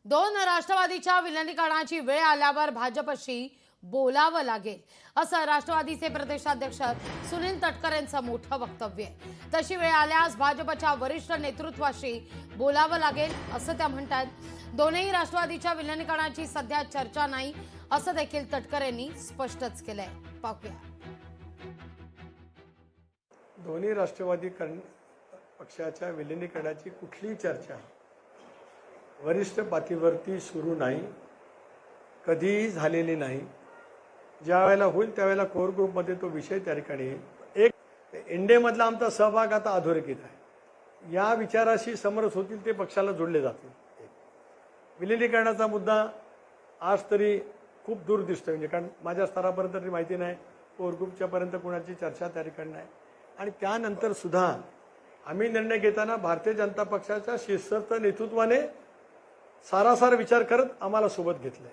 दोन राष्ट्रवादीच्या विलिनीकरणाची वेळ आल्यावर भाजपशी बोलावं लागेल असं राष्ट्रवादीचे प्रदेशाध्यक्ष सुनील तटकरेंचं मोठं वक्तव्य आहे। तशी वेळ आल्यास भाजपच्या वरिष्ठ नेतृत्वाशी बोलावं लागेल असं त्या म्हणतात। दोन्ही राष्ट्रवादीच्या विलिनीकरणाची सध्या चर्चा नाही असं देखील तटकरेंनी स्पष्टच केलंय। पाहूया। दोन्ही राष्ट्रवादी पक्षाच्या विलिनीकरणाची कुठलीही चर्चा वरिष्ठ पातळीवरती सुरू नाही, कधीही झालेली नाही। ज्या वेळेला होईल त्यावेळेला कोर ग्रुपमध्ये तो विषय त्या ठिकाणी एक एनडीएमधला आमचा सहभाग आता अधोरेखित आहे। या विचाराशी समरस होतील ते पक्षाला जोडले जातील। विलिनीकरणाचा मुद्दा आज तरी खूप दूर दिसतोय, म्हणजे कारण माझ्या स्तरापर्यंत तरी माहिती नाही, कोर ग्रुपच्या पर्यंत कोणाची चर्चा त्या ठिकाणी नाही। आणि त्यानंतर सुद्धा आम्ही निर्णय घेताना भारतीय जनता पक्षाच्या शिस्तबद्ध नेतृत्वाने सारासार विचार करत आम्हाला सोबत घेतलंय।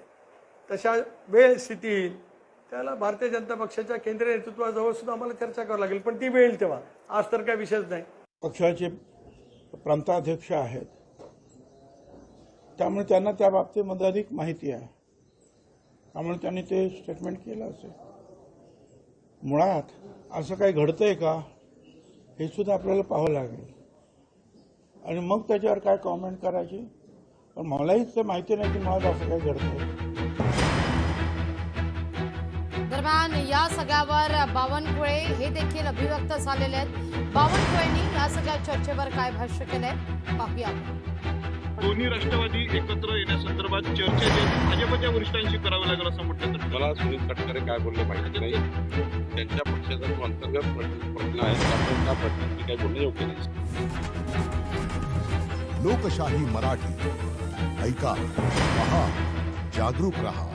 तशा वेळ स्थिती येईल त्याला भारतीय जनता पक्षाच्या केंद्रीय नेतृत्वाजवळ सुद्धा आम्हाला चर्चा करावी लागेल, पण ती वेळ येईल तेव्हा। आज तर काही विषयच नाही। पक्षाचे प्रांताध्यक्ष आहेत, त्यामुळे त्यांना त्या बाबतीमध्ये अधिक माहिती आहे, त्यामुळे त्यांनी ते स्टेटमेंट केलं असेल। मुळात असं काही घडतंय का हे सुद्धा आपल्याला पाहावं लागेल आणि मग त्याच्यावर काय कॉमेंट करायची, पण मलाही ते माहिती नाही की मुळात असं काही घडतंय। दरम्यान या सगळ्यावर बावनकुळे हे देखील अभिव्यक्त झालेले आहेत। बावनकुळेंनी या सगळ्या चर्चेवर काय भाष्य केलंय पाहूया। दोन्ही राष्ट्रवादी एकत्र येण्यासंदर्भात चर्चा जी भाजपच्या वरिष्ठांशी करावी लागेल असं म्हटलं। मला सुनील तटकरे काय बोलले माहिती नाही, त्यांच्या पक्षाचा जो अंतर्गत प्रश्न आहे त्यामुळे त्या प्रश्नांची काही बोलणं योग्य नाही। लोकशाही मराठी ऐका, पहा, जागरूक रहा।